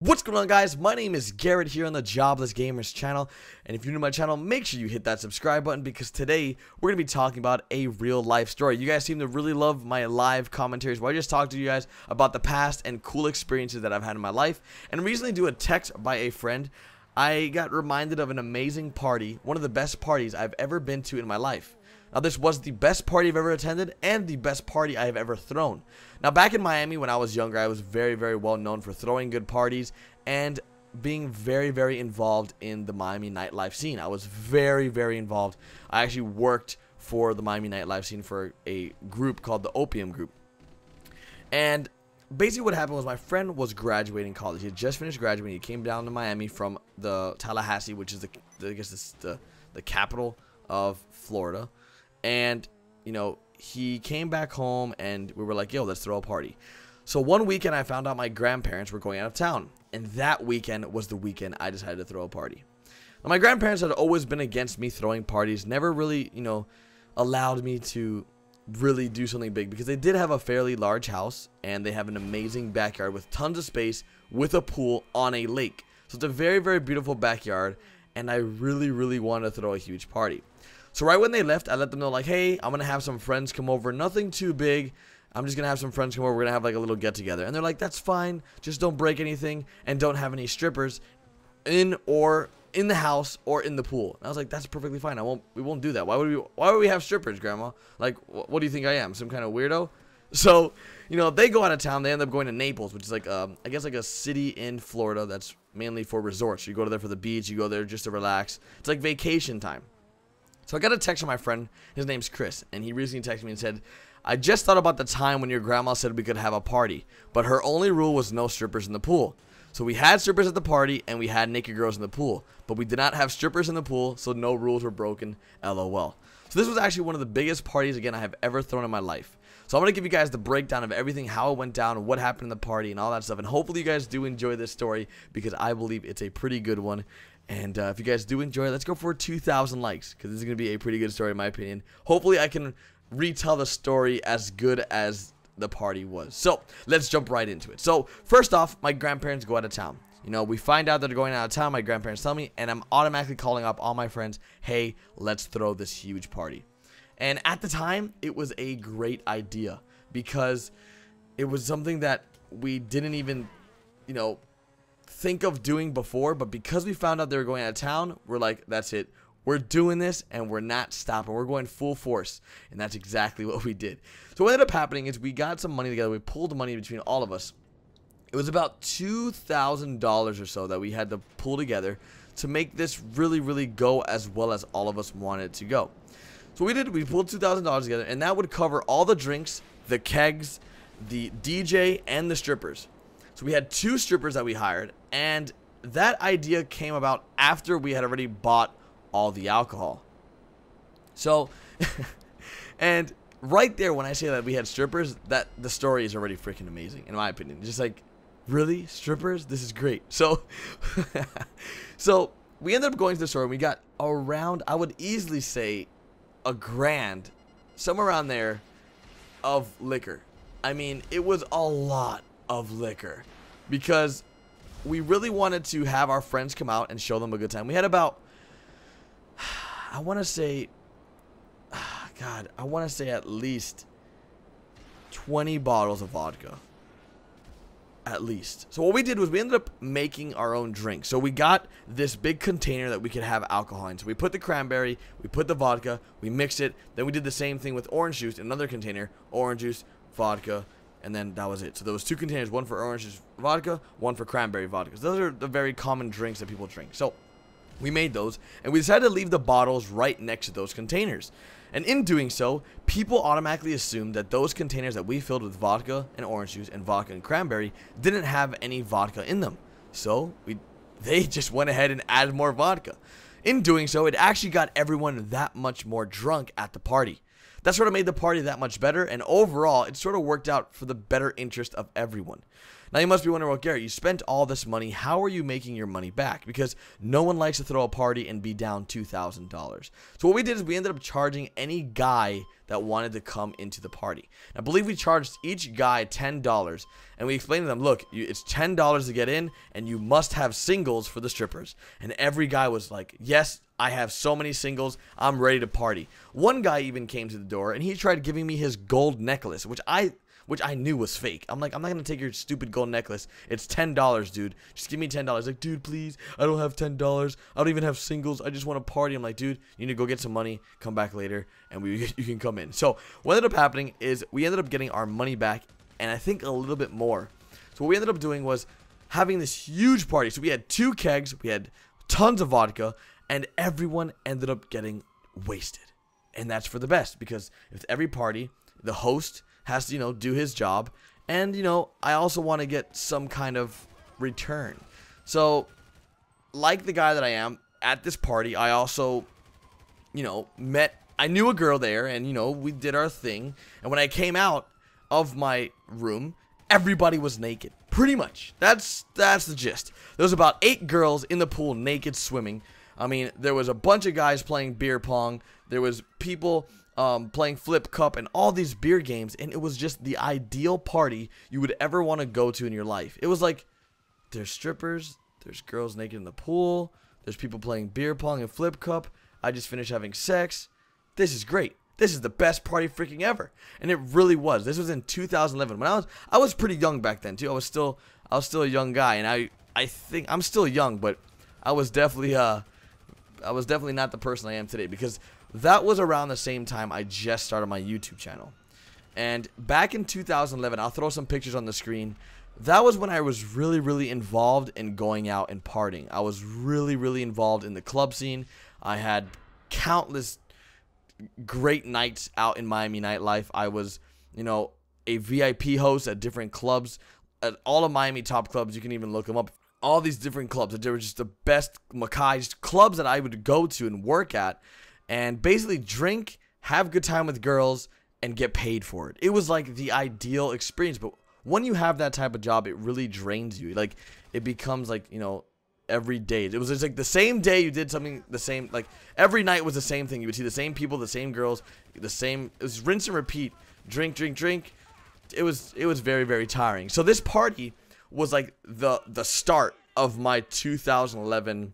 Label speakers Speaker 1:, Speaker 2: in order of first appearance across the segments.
Speaker 1: What's going on, guys? My name is Garrett here on the Jobless Gamers channel, and if you're new to my channel, make sure you hit that subscribe button because today we're going to be talking about a real life story. You guys seem to really love my live commentaries where I just talk to you guys about the past and cool experiences that I've had in my life. And recently, due to a text by a friend, I got reminded of an amazing party, one of the best parties I've ever been to in my life. Now, this was the best party I've ever attended and the best party I have ever thrown. Now, back in Miami when I was younger, I was very, very well known for throwing good parties and being very, very involved in the Miami nightlife scene. I was very, very involved. I actually worked for the Miami nightlife scene for a group called the Opium Group. And basically what happened was my friend was graduating college. He had just finished graduating. He came down to Miami from the Tallahassee, which is the capital of Florida. And, you know, he came back home and we were like, yo, let's throw a party. So one weekend I found out my grandparents were going out of town. And that weekend was the weekend I decided to throw a party. Now, my grandparents had always been against me throwing parties. Never really, you know, allowed me to really do something big. Because they did have a fairly large house. And they have an amazing backyard with tons of space with a pool on a lake. So it's a very, very beautiful backyard. And I really, really wanted to throw a huge party. So right when they left, I let them know, like, hey, I'm going to have some friends come over. Nothing too big. I'm just going to have some friends come over. We're going to have like a little get together. And they're like, that's fine. Just don't break anything and don't have any strippers in the house or in the pool. And I was like, that's perfectly fine. We won't do that. Why would we have strippers, Grandma? Like, what do you think I am? Some kind of weirdo? So, you know, they go out of town. They end up going to Naples, which is like, I guess like a city in Florida that's mainly for resorts. You go to there for the beach. You go there just to relax. It's like vacation time. So I got a text from my friend. His name's Chris, and he recently texted me and said, I just thought about the time when your grandma said we could have a party, but her only rule was no strippers in the pool. So we had strippers at the party, and we had naked girls in the pool, but we did not have strippers in the pool, so no rules were broken, LOL. So this was actually one of the biggest parties, again, I have ever thrown in my life. So I'm going to give you guys the breakdown of everything, how it went down, what happened in the party, and all that stuff. And hopefully you guys do enjoy this story because I believe it's a pretty good one. And if you guys do enjoy it, let's go for 2,000 likes because this is going to be a pretty good story in my opinion. Hopefully I can retell the story as good as the party was. So let's jump right into it. So first off, my grandparents go out of town. You know, we find out that they're going out of town. My grandparents tell me, and I'm automatically calling up all my friends. Hey, let's throw this huge party. And at the time, it was a great idea because it was something that we didn't even, you know, think of doing before. But because we found out they were going out of town, we're like, that's it. We're doing this and we're not stopping. We're going full force. And that's exactly what we did. So what ended up happening is we got some money together. We pulled money between all of us. It was about $2,000 or so that we had to pull together to make this really, really go as well as all of us wanted it to go. So we pulled $2,000 together, and that would cover all the drinks, the kegs, the DJ, and the strippers. So we had 2 strippers that we hired, and that idea came about after we had already bought all the alcohol. So, and right there when I say that we had strippers, that the story is already freaking amazing, in my opinion. Just like, really? Strippers? This is great. So, so we ended up going to the store, and we got around, I would easily say, $1,000, somewhere around there, of liquor. I mean, it was a lot of liquor because we really wanted to have our friends come out and show them a good time. We had about, I want to say, God, I want to say at least 20 bottles of vodka. At least. So what we did was we ended up making our own drink. So we got this big container that we could have alcohol in. So we put the cranberry, we put the vodka, we mixed it. Then we did the same thing with orange juice in another container. Orange juice, vodka, and then that was it. So there was 2 containers, one for orange juice vodka, one for cranberry vodka. So those are the very common drinks that people drink. So we made those, and we decided to leave the bottles right next to those containers. And in doing so, people automatically assumed that those containers that we filled with vodka and orange juice and vodka and cranberry didn't have any vodka in them. So they just went ahead and added more vodka. In doing so, it actually got everyone that much more drunk at the party. That sort of made the party that much better, and overall, it sort of worked out for the better interest of everyone. Now you must be wondering, well, Garrett, you spent all this money. How are you making your money back? Because no one likes to throw a party and be down $2,000. So what we did is we ended up charging any guy that wanted to come into the party. I believe we charged each guy $10, and we explained to them, look, it's $10 to get in, and you must have singles for the strippers. And every guy was like, yes, I have so many singles, I'm ready to party. One guy even came to the door, and he tried giving me his gold necklace, which I knew was fake. I'm like, I'm not gonna take your stupid gold necklace. It's $10, dude. Just give me $10. Like, dude, please. I don't have $10. I don't even have singles. I just want to party. I'm like, dude, you need to go get some money. Come back later, and you can come in. So what ended up happening is we ended up getting our money back, and I think a little bit more. So what we ended up doing was having this huge party. So we had 2 kegs. We had tons of vodka, and everyone ended up getting wasted. And that's for the best, because if every party, the host has to, do his job, and, I also want to get some kind of return. So, like the guy that I am, at this party, I also, I knew a girl there, and, we did our thing, and when I came out of my room, everybody was naked, pretty much. That's the gist. There was about 8 girls in the pool naked swimming. I mean, there was a bunch of guys playing beer pong, there was people playing flip cup and all these beer games, and it was just the ideal party you would ever want to go to in your life. It was like, there's strippers, there's girls naked in the pool, there's people playing beer pong and flip cup, I just finished having sex. This is great. This is the best party freaking ever. And it really was. This was in 2011 when I was pretty young back then too. I was still a young guy, and I think I'm still young, but I was definitely not the person I am today, because that was around the same time I just started my YouTube channel. And back in 2011, I'll throw some pictures on the screen. That was when I was really involved in going out and partying. I was really involved in the club scene. I had countless great nights out in Miami nightlife. I was, a VIP host at different clubs, at all of Miami top clubs. You can even look them up. All these different clubs. They were just the best Mackay's clubs that I would go to and work at, and basically drink, have good time with girls, and get paid for it. It was like the ideal experience. But when you have that type of job, it really drains you. Like, it becomes like, every day. It was just like the same day you did something the same, like every night was the same thing. You would see the same people, the same girls, it was rinse and repeat. Drink. It was very tiring. So this party was like the start of my 2011,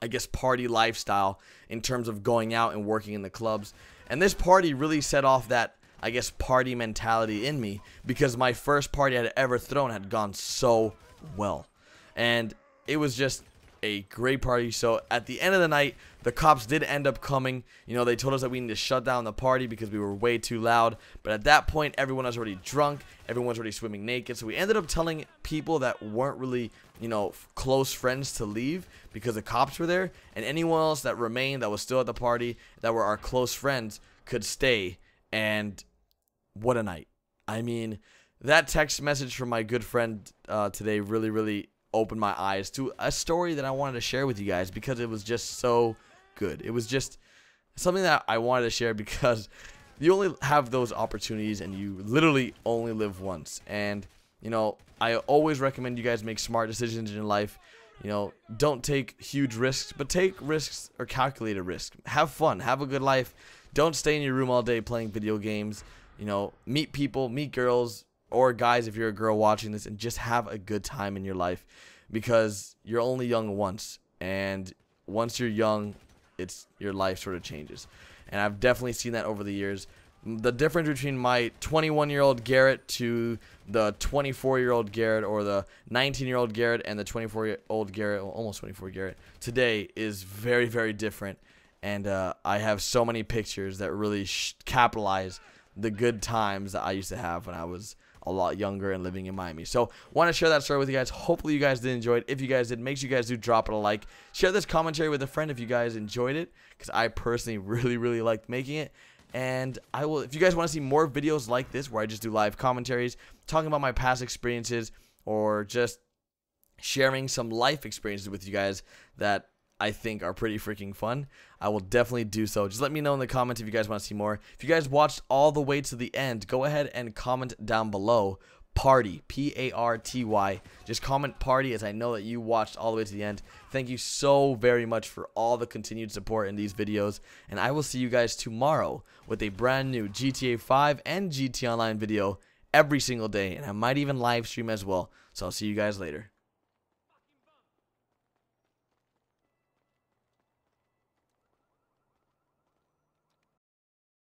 Speaker 1: I guess, party lifestyle in terms of going out and working in the clubs. And this party really set off that, I guess, party mentality in me, because my first party I had ever thrown had gone so well. And it was just a great party. So at the end of the night, the cops did end up coming. They told us that we need to shut down the party because we were way too loud. But at that point, everyone was already drunk. Everyone was already swimming naked. So we ended up telling people that weren't really, close friends to leave because the cops were there. And anyone else that remained, that was still at the party, that were our close friends, could stay. And what a night. I mean, that text message from my good friend today really opened my eyes to a story that I wanted to share with you guys, because it was just so good. It was just something that I wanted to share, because you only have those opportunities and you literally only live once. And I always recommend you guys make smart decisions in your life. Don't take huge risks, but take risks or calculated risks. Have fun, have a good life. Don't stay in your room all day playing video games. Meet people, meet girls or guys if you're a girl watching this, and just have a good time in your life, because you're only young once, and once you're young, your life sort of changes. And I've definitely seen that over the years. The difference between my 21-year-old Garrett to the 24-year-old Garrett, or the 19-year-old Garrett and the 24-year-old Garrett, well, almost 24 Garrett today, is very different. And I have so many pictures that really capitalize the good times that I used to have when I was a lot younger and living in Miami. So want to share that story with you guys. Hopefully you guys did enjoy it. If you guys did, make sure you guys do drop it a like. Share this commentary with a friend if you guys enjoyed it, because I personally really liked making it. And I will, if you guys want to see more videos like this where I just do live commentaries, talking about my past experiences, or just sharing some life experiences with you guys that I think are pretty freaking fun, I will definitely do so. Just let me know in the comments if you guys want to see more. If you guys watched all the way to the end, go ahead and comment down below party, P-A-R-T-Y. Just comment party, as I know that you watched all the way to the end. Thank you so very much for all the continued support in these videos, and I will see you guys tomorrow with a brand new GTA 5 and GTA Online video every single day, and I might even live stream as well. So I'll see you guys later.